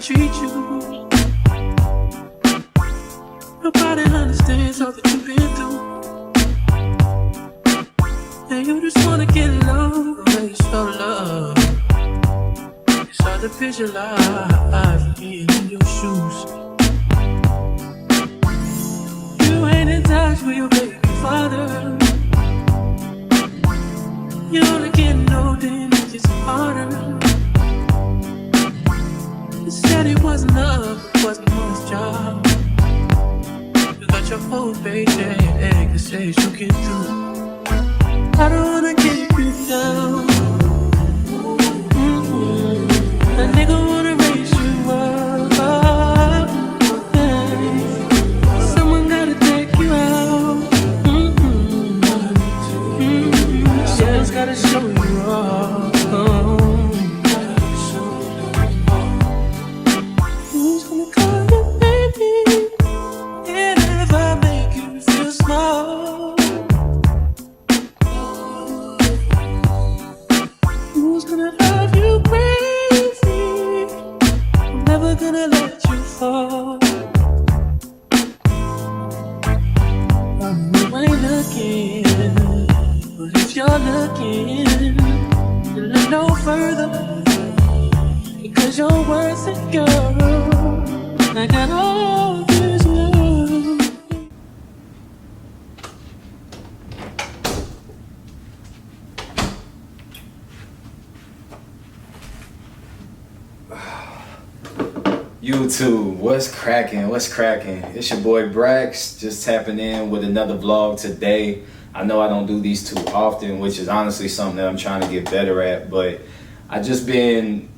treat you. Nobody understands all that you've been through. And you just wanna get low, and you show love. It's hard to visualize being in your shoes. You ain't in touch with your baby father. You're only getting older and it gets harder. You said it wasn't love, it wasn't his job. You got your whole paycheck to say you get through. I don't wanna keep you down. A nigga wanna raise you up. Someone gotta take you out. Someone's gotta show you off. Who's gonna call you baby and ever make you feel small? Who's gonna love you crazy? I'm never gonna let you fall. You ain't looking, but if you're looking, then look no further, because you're worth it, girl. I got all this love. YouTube, what's cracking? What's cracking? It's your boy Brax, just tapping in with another vlog today. I know I don't do these too often, which is honestly something that I'm trying to get better at, but I just been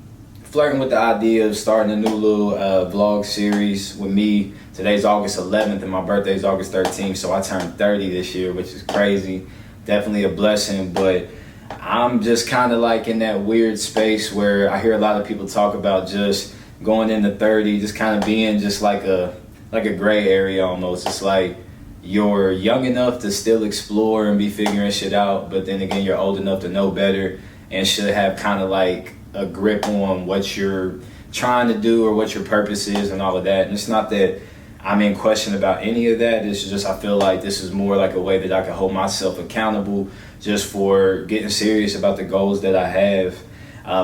flirting with the idea of starting a new little vlog series with me. Today's August 11th and my birthday's August 13th, so I turned 30 this year, which is crazy. Definitely a blessing, but I'm just kind of like in that weird space where I hear a lot of people talk about just going into 30, just kind of being just like a gray area almost. It's like you're young enough to still explore and be figuring shit out, but then again, you're old enough to know better and should have kind of like a grip on what you're trying to do or what your purpose is and all of that. And it's not that I'm in question about any of that. It's just I feel like this is more like a way that I can hold myself accountable just for getting serious about the goals that I have.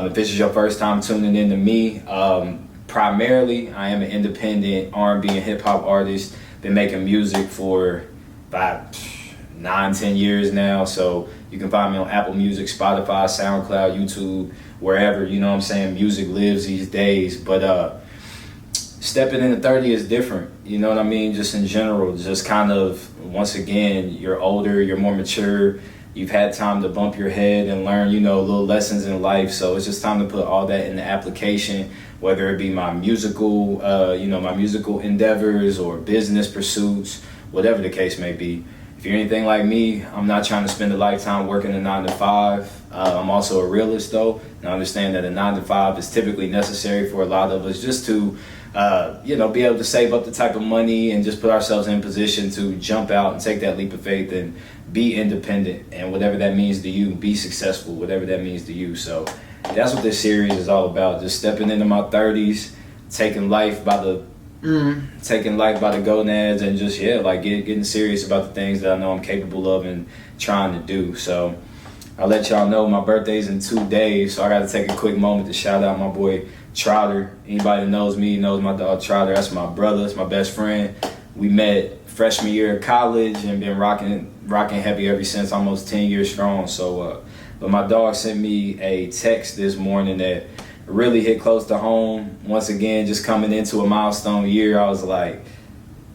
If this is your first time tuning in to me, primarily I am an independent R&B and hip-hop artist. Been making music for about 9-10 years now, so you can find me on Apple Music, Spotify, SoundCloud, YouTube, wherever, you know what I'm saying, music lives these days. But stepping into 30 is different, you know what I mean, just in general. Just kind of, once again, you're older, you're more mature, you've had time to bump your head and learn, you know, little lessons in life. So it's just time to put all that into application, whether it be my musical, my musical endeavors or business pursuits, whatever the case may be. If you're anything like me, I'm not trying to spend a lifetime working a 9-to-5. I'm also a realist though, and I understand that a 9-to-5 is typically necessary for a lot of us just to, be able to save up the type of money and just put ourselves in position to jump out and take that leap of faith and be independent, and whatever that means to you, be successful, whatever that means to you. So that's what this series is all about. Just stepping into my 30s, taking life by the gonads, and just getting serious about the things that I know I'm capable of and trying to do. So I'll let y'all know my birthday's in 2 days, so I got to take a quick moment to shout out my boy Trotter. Anybody that knows me knows my dog Trotter. That's my brother. That's my best friend. We met freshman year of college and been rocking heavy ever since, almost 10 years strong. So, but my dog sent me a text this morning that really hit close to home. Once again, just coming into a milestone year, I was like,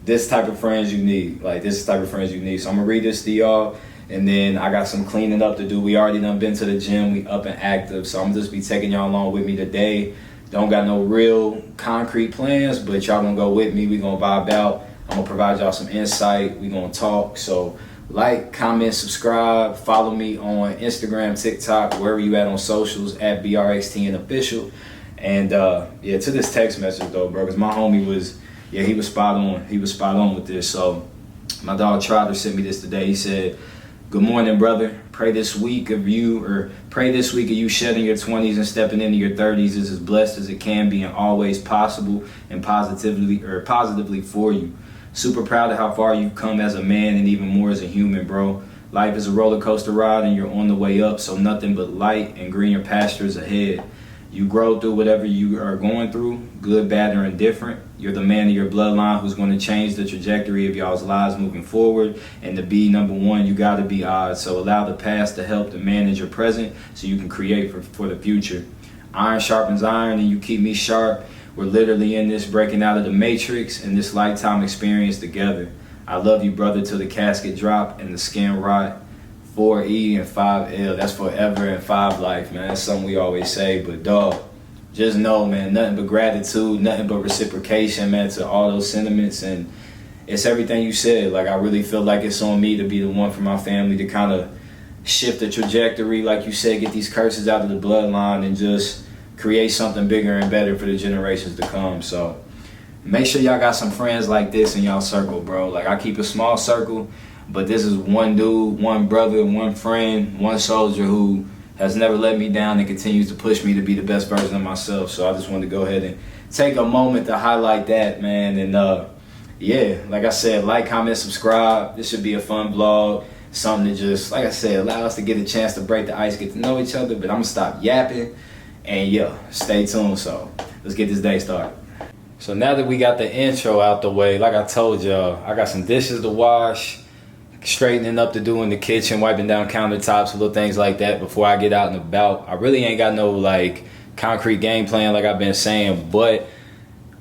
this type of friends you need. Like, this is the type of friends you need. So I'm gonna read this to y'all, and then I got some cleaning up to do. We already done been to the gym. We up and active. So I'm just be taking y'all along with me today. Don't got no real concrete plans, but y'all gonna go with me. We gonna vibe out. I'm gonna provide y'all some insight. We gonna talk. So like, comment, subscribe, follow me on Instagram, TikTok, wherever you at on socials, at BRXTN official. And to this text message though, bro, because my homie was spot on. He was spot on with this. So my dog Trotter sent me this today. He said, "Good morning, brother. Pray this week of you Pray this week of you shedding your 20s and stepping into your 30s is as blessed as it can be and always possible and positively for you. Super proud of how far you've come as a man and even more as a human, bro. Life is a roller coaster ride and you're on the way up, so nothing but light and greener pastures ahead. You grow through whatever you are going through, good, bad, or indifferent. You're the man of your bloodline who's going to change the trajectory of y'all's lives moving forward. And to be number one, you got to be odd. So allow the past to help to manage your present so you can create for the future. Iron sharpens iron and you keep me sharp. We're literally in this breaking out of the matrix and this lifetime experience together. I love you, brother, till the casket drop and the skin rot. 4E and 5L, that's forever and 5 life, man. That's something we always say, but dog, just know, man, nothing but gratitude, nothing but reciprocation, man, to all those sentiments. And it's everything you said. Like, I really feel like it's on me to be the one for my family to kind of shift the trajectory, like you said, get these curses out of the bloodline and just create something bigger and better for the generations to come. So make sure y'all got some friends like this in y'all circle, bro. Like, I keep a small circle, but this is one dude, one brother, one friend, one soldier who has never let me down and continues to push me to be the best version of myself. So I just wanted to go ahead and take a moment to highlight that, man. And yeah, like I said, like, comment, subscribe. This should be a fun vlog. Something to just, like I said, allow us to get a chance to break the ice, get to know each other. But I'm going to stop yapping. And yeah, stay tuned. So let's get this day started. So now that we got the intro out the way, like I told y'all, I got some dishes to wash, straightening up to do in the kitchen, wiping down countertops, little things like that before I get out and about. I really ain't got no like concrete game plan like I've been saying, but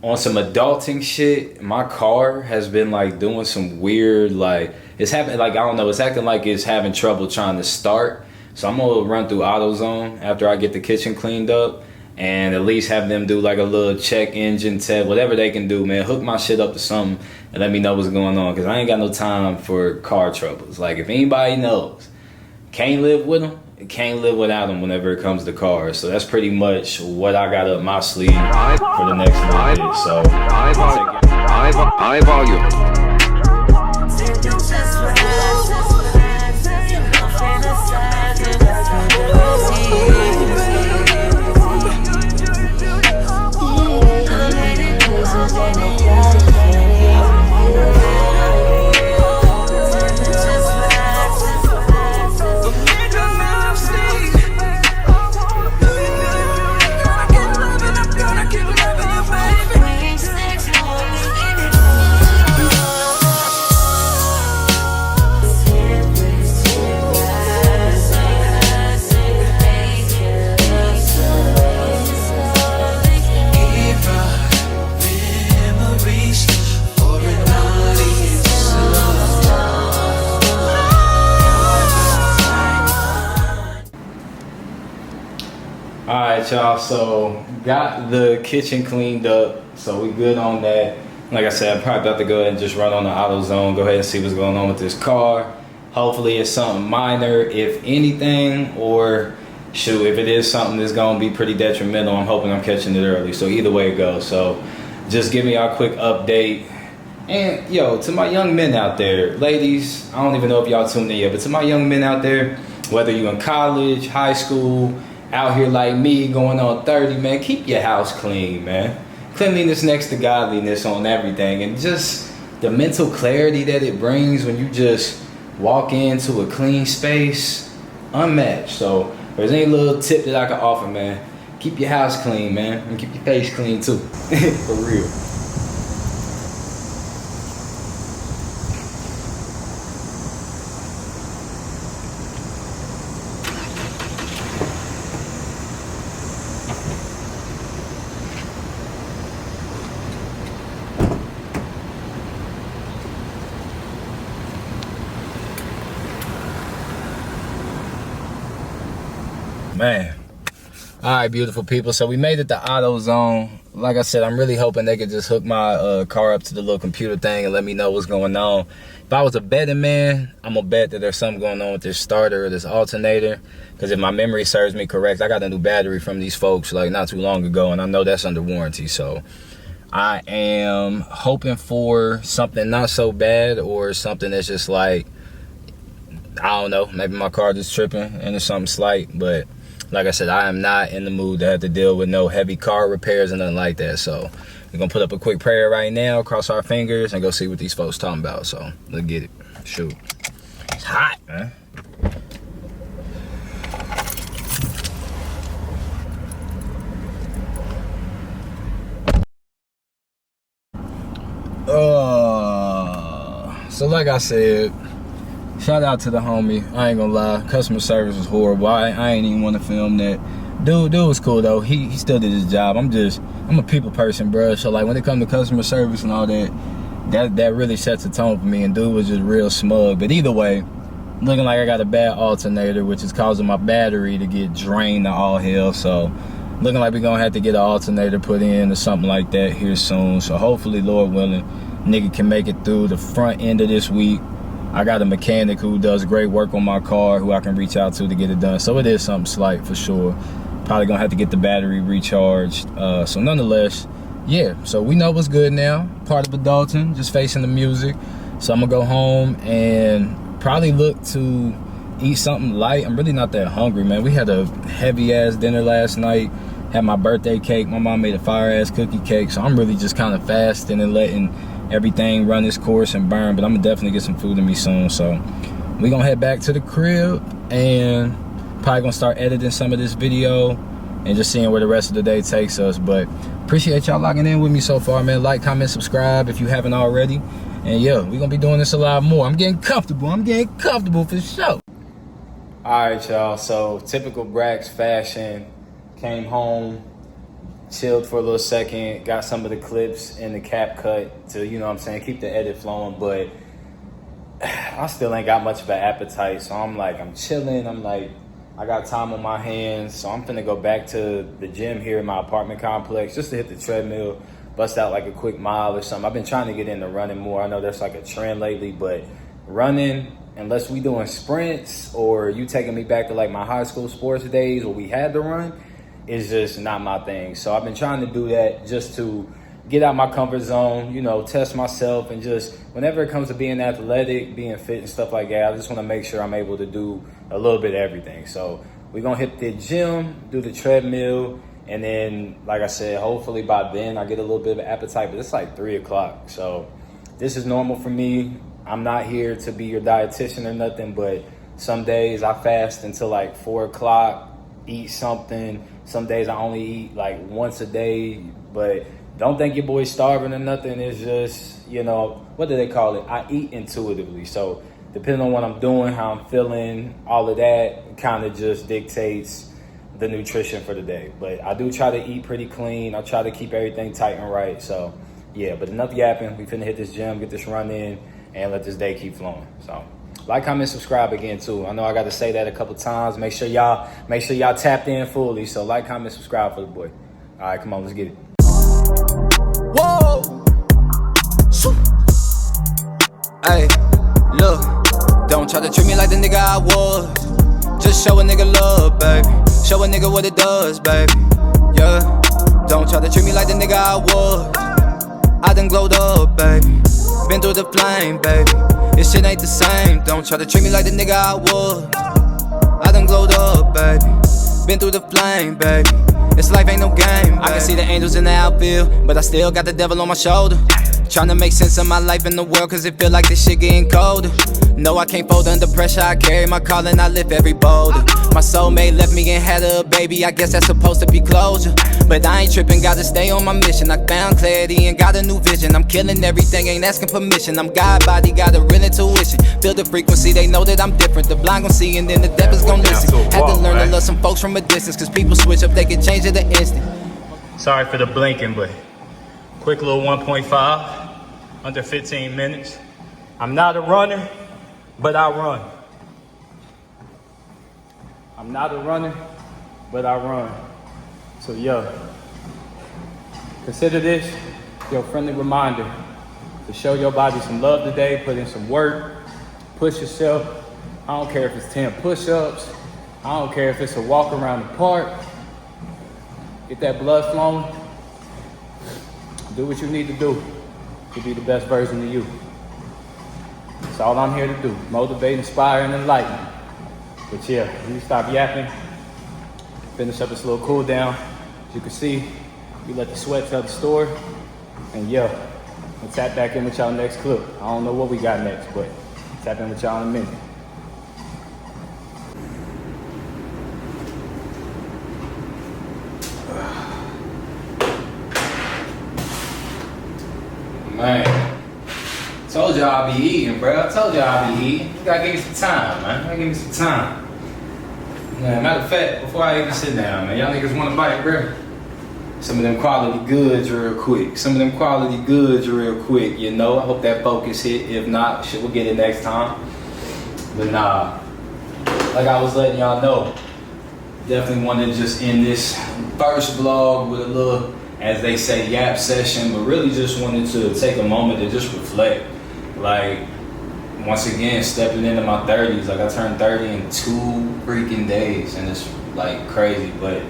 on some adulting shit, my car has been like doing some weird, like, it's happening, like, I don't know, it's acting like it's having trouble trying to start. So I'm gonna run through AutoZone after I get the kitchen cleaned up and at least have them do like a little check engine test, whatever they can do, man. Hook my shit up to something and let me know what's going on, because I ain't got no time for car troubles. Like, if anybody knows, can't live with them, can't live without them whenever it comes to cars. So that's pretty much what I got up my sleeve for the next little bit. So high volume. Alright, y'all, so got the kitchen cleaned up, so we good on that. Like I said, I'm probably about to go ahead and just run on the AutoZone, go ahead and see what's going on with this car. Hopefully it's something minor, if anything, or shoot, if it is something that's gonna be pretty detrimental, I'm hoping I'm catching it early. So either way it goes. So just give me a quick update. And yo, to my young men out there, ladies, I don't even know if y'all tuned in yet, but to my young men out there, whether you in college, high school, out here like me going on 30, man, keep your house clean, man. Cleanliness next to godliness on everything, and just the mental clarity that it brings when you just walk into a clean space, unmatched. So if there's any little tip that I can offer, man, keep your house clean, man, and keep your face clean too. For real. Man. All right, beautiful people. So we made it to AutoZone. Like I said, I'm really hoping they could just hook my car up to the little computer thing and let me know what's going on. If I was a betting man, I'm gonna bet that there's something going on with this starter or this alternator. Because if my memory serves me correct, I got a new battery from these folks like not too long ago, and I know that's under warranty. So I am hoping for something not so bad, or something that's just like, I don't know, maybe my car just tripping and it's something slight, but like I said, I am not in the mood to have to deal with no heavy car repairs and nothing like that. So we're gonna put up a quick prayer right now, cross our fingers, and go see what these folks talking about. So let's get it. Shoot. It's hot, man. So like I said, shout out to the homie. I ain't gonna lie, customer service was horrible. I ain't even want to film that. Dude was cool though. He still did his job. I'm a people person, bro. So like when it comes to customer service and all that really sets the tone for me. And dude was just real smug. But either way, looking like I got a bad alternator, which is causing my battery to get drained to all hell. So looking like we're gonna have to get an alternator put in or something like that here soon. So hopefully, Lord willing, nigga can make it through the front end of this week. I got a mechanic who does great work on my car who I can reach out to get it done. So it is something slight for sure. Probably gonna have to get the battery recharged. So nonetheless, yeah, so we know what's good now. Part of adulting, just facing the music. So I'm gonna go home and probably look to eat something light. I'm really not that hungry, man. We had a heavy ass dinner last night. Had my birthday cake. My mom made a fire ass cookie cake. So I'm really just kind of fasting and letting everything run its course and burn. But I'm gonna definitely get some food in me soon. So we gonna head back to the crib and probably gonna start editing some of this video and just seeing where the rest of the day takes us. But appreciate y'all logging in with me so far, man. Like, comment, subscribe if you haven't already. And yeah, we're gonna be doing this a lot more. I'm getting comfortable for sure. All right, y'all, so typical Brax fashion. Came home, chilled for a little second, got some of the clips in the cap cut to, you know what I'm saying, keep the edit flowing, but I still ain't got much of an appetite. So I'm chilling. I got time on my hands. So I'm finna go back to the gym here in my apartment complex just to hit the treadmill, bust out like a quick mile or something. I've been trying to get into running more. I know that's like a trend lately, but running, unless we doing sprints or you taking me back to like my high school sports days where we had to run, is just not my thing. So I've been trying to do that just to get out my comfort zone, you know, test myself, and just whenever it comes to being athletic, being fit and stuff like that, I just want to make sure I'm able to do a little bit of everything. So we're going to hit the gym, do the treadmill, and then, like I said, hopefully by then I get a little bit of an appetite, but it's like 3 o'clock. So this is normal for me. I'm not here to be your dietitian or nothing, but some days I fast until like 4 o'clock, eat something. Some days I only eat like once a day, but don't think your boy's starving or nothing. It's just, you know, what do they call it? I eat intuitively. So depending on what I'm doing, how I'm feeling, all of that kind of just dictates the nutrition for the day. But I do try to eat pretty clean. I try to keep everything tight and right. So yeah, but enough yapping. We finna hit this gym, get this run in, and let this day keep flowing. So like, comment, subscribe again too. I know I got to say that a couple times. Make sure y'all tapped in fully. So like, comment, subscribe for the boy. All right, come on, let's get it. Whoa. Hey, look, don't try to treat me like the nigga I was. Just show a nigga love, baby. Show a nigga what it does, baby. Yeah, don't try to treat me like the nigga I was. I done glowed up, baby. Been through the flame, baby. This shit ain't the same. Don't try to treat me like the nigga I was. I done glowed up, baby. Been through the flame, baby. This life ain't no game, baby. I can see the angels in the outfield, but I still got the devil on my shoulder. Tryna make sense of my life in the world, cause it feel like this shit getting colder. No, I can't fold under pressure. I carry my calling, I lift every boulder. My soulmate left me and had a baby. I guess that's supposed to be closure, but I ain't tripping, gotta stay on my mission. I found clarity and got a new vision. I'm killing everything, ain't asking permission. I'm God body, got a real intuition. Feel the frequency, they know that I'm different. The blind gon' see and then the deaf is gon' listen. Had to learn to love some folks from a distance, cause people switch up, they can change at the instant. Sorry for the blinking, but quick little 1.5, under 15 minutes. I'm not a runner, but I run. I'm not a runner, but I run. So yeah, consider this your friendly reminder to show your body some love today, put in some work, push yourself. I don't care if it's 10 push-ups. I don't care if it's a walk around the park. Get that blood flowing. Do what you need to do to be the best version of you. That's all I'm here to do. Motivate, inspire, and enlighten. But yeah, you stop yapping. finish up this little cool down. As you can see, we let the sweat tell the story. And yeah, we'll tap back in with y'all next clip. I don't know what we got next, but tap in with y'all in a minute. Man, told y'all I'll be eating, bro. I told y'all I'll be eating. You gotta give me some time, man. You gotta give me some time. Man, matter of fact, before I even sit down, man, y'all niggas wanna bite, bro? Some of them quality goods real quick. Some of them quality goods real quick, you know? I hope that focus hit. If not, shit, we'll get it next time. But nah, like I was letting y'all know, definitely wanted to just end this first vlog with a little, as they say, yap session, but really just wanted to take a moment to just reflect. Like, once again, stepping into my 30s, like I turned 30 in 2 freaking days, and it's like crazy. But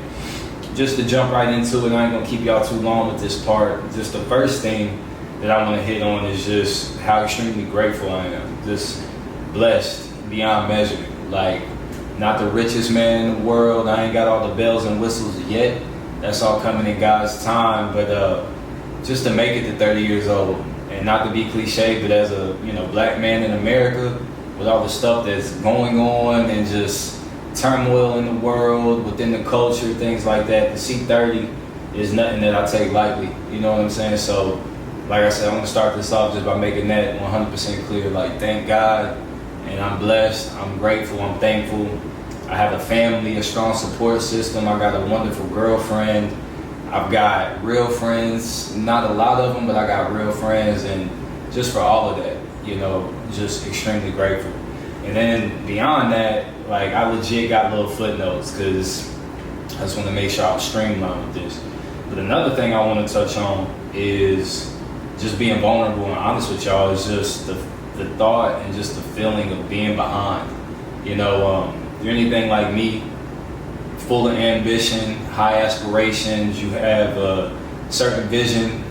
just to jump right into it, I ain't gonna keep y'all too long with this part. Just the first thing that I wanna hit on is just how extremely grateful I am. Just blessed beyond measure. Like, not the richest man in the world. I ain't got all the bells and whistles yet. That's all coming in God's time, but just to make it to 30 years old, and not to be cliche, but as a black man in America, with all the stuff that's going on and just turmoil in the world, within the culture, things like that, to see 30 is nothing that I take lightly. You know what I'm saying? So, like I said, I'm gonna start this off just by making that 100% clear. Like, thank God, and I'm blessed, I'm grateful, I'm thankful. I have a family, a strong support system. I got a wonderful girlfriend. I've got real friends, not a lot of them, but I got real friends, and just for all of that, just extremely grateful. And then beyond that, like, I legit got little footnotes because I just want to make sure I'm streamlined with this. But another thing I want to touch on is just being vulnerable and honest with y'all is just the thought and just the feeling of being behind. If you're anything like me, full of ambition, high aspirations, you have a certain vision,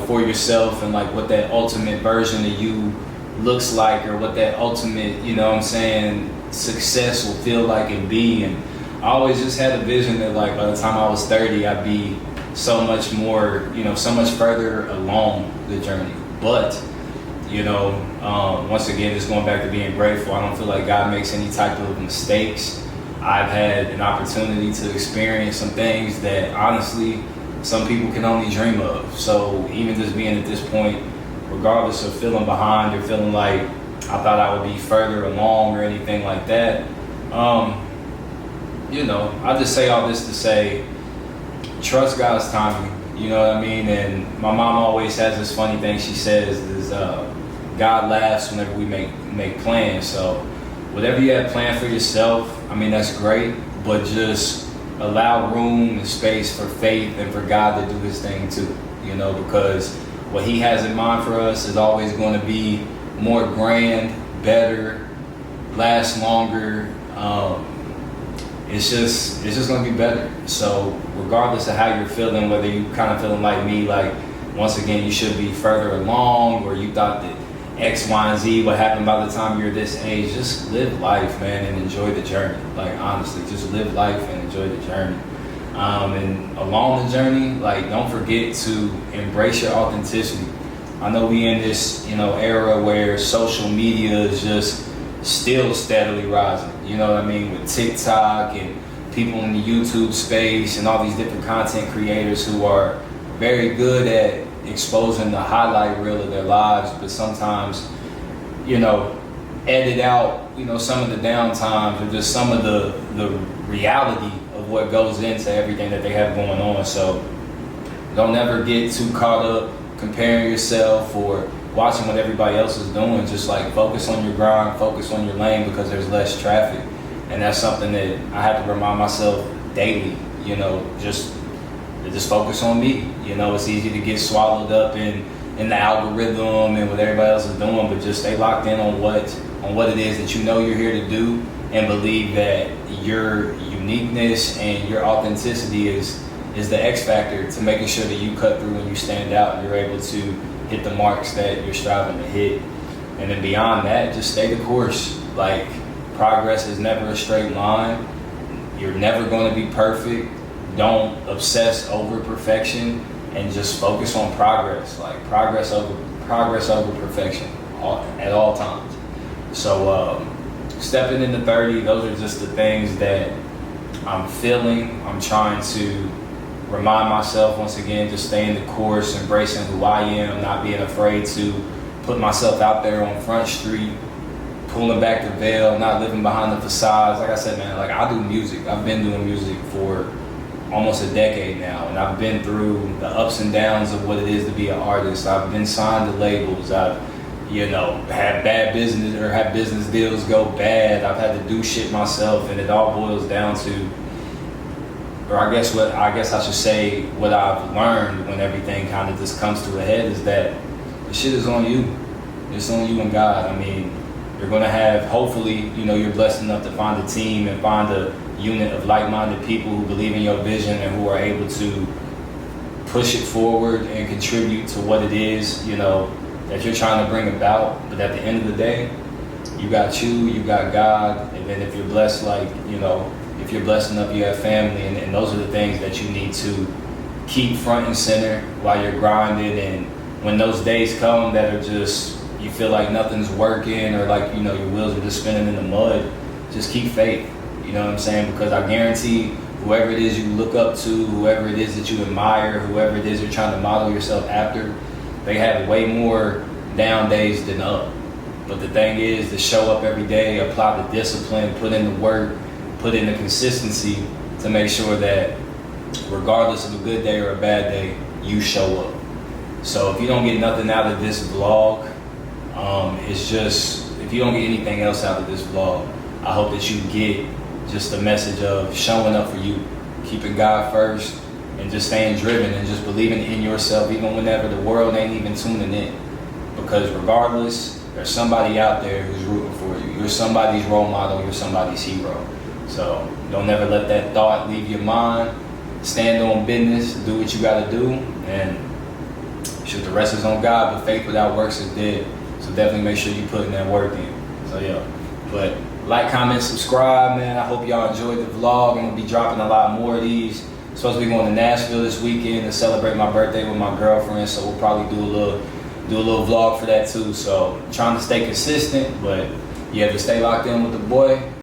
for yourself and like what that ultimate version of you looks like, or what that ultimate, success will feel like and be. And I always just had a vision that, like, by the time I was 30, I'd be so much more, so much further along the journey. But once again, just going back to being grateful, I don't feel like God makes any type of mistakes. I've had an opportunity to experience some things that honestly some people can only dream of. So even just being at this point, regardless of feeling behind or feeling like I thought I would be further along or anything like that, I just say all this to say, trust God's timing. You know what I mean? And my mom always has this funny thing she says is, God laughs whenever we make plans. So whatever you have planned for yourself, that's great, but just allow room and space for faith and for God to do his thing too, because what he has in mind for us is always going to be more grand, better, last longer. It's just going to be better. So regardless of how you're feeling, whether you kind of feeling like me, like, once again, you should be further along, or you thought that X, Y, and Z, what happened by the time you're this age, just live life, man, and enjoy the journey. Like, honestly, just live life and enjoy the journey. And along the journey, like, don't forget to embrace your authenticity. I know we in this, era where social media is just still steadily rising. You know what I mean? With TikTok and people in the YouTube space and all these different content creators who are very good at exposing the highlight reel of their lives, but sometimes, edit out, some of the downtimes or just some of the reality of what goes into everything that they have going on. So don't ever get too caught up comparing yourself or watching what everybody else is doing. Just like focus on your grind, focus on your lane, because there's less traffic. And that's something that I have to remind myself daily, just focus on me. It's easy to get swallowed up in the algorithm and what everybody else is doing, but just stay locked in on what it is that you're here to do, and believe that your uniqueness and your authenticity is the X factor to making sure that you cut through and you stand out and you're able to hit the marks that you're striving to hit. And then beyond that, just stay the course. Like, progress is never a straight line. You're never going to be perfect. Don't obsess over perfection, and just focus on progress. Like progress over perfection at all times. So stepping into 30, those are just the things that I'm feeling. I'm trying to remind myself once again, just staying the course, embracing who I am, not being afraid to put myself out there on Front Street, pulling back the veil, not living behind the facades. Like I said, man, like I do music. I've been doing music for almost a decade now, and I've been through the ups and downs of what it is to be an artist. I've been signed to labels. I've, had bad business or had business deals go bad. I've had to do shit myself, and it all boils down to, or I guess I should say what I've learned when everything kind of just comes to a head is that the shit is on you. It's on you and God. I mean, you're gonna have, hopefully, you're blessed enough to find a team and find a unit of like-minded people who believe in your vision and who are able to push it forward and contribute to what it is, that you're trying to bring about. But at the end of the day, you got God, and then if you're blessed, if you're blessed enough, you have family, and those are the things that you need to keep front and center while you're grinding. And when those days come that are just, you feel like nothing's working, or your wheels are just spinning in the mud, just keep faith. You know what I'm saying? Because I guarantee whoever it is you look up to, whoever it is that you admire, whoever it is you're trying to model yourself after, they have way more down days than up. But the thing is to show up every day, apply the discipline, put in the work, put in the consistency to make sure that regardless of a good day or a bad day, you show up. So if you don't get nothing out of this vlog, it's just, if you don't get anything else out of this vlog, I hope that you get just the message of showing up for you, keeping God first, and just staying driven and just believing in yourself even whenever the world ain't even tuning in. Because regardless, there's somebody out there who's rooting for you. You're somebody's role model, you're somebody's hero. So don't ever let that thought leave your mind. Stand on business, do what you gotta do, and shoot, the rest is on God, but faith without works is dead. So definitely make sure you put in that work in. So yeah, but like, comment, subscribe, man. I hope y'all enjoyed the vlog. I'm gonna be dropping a lot more of these. I'm supposed to be going to Nashville this weekend to celebrate my birthday with my girlfriend, so we'll probably do a little vlog for that too. So I'm trying to stay consistent, but yeah, to stay locked in with the boy.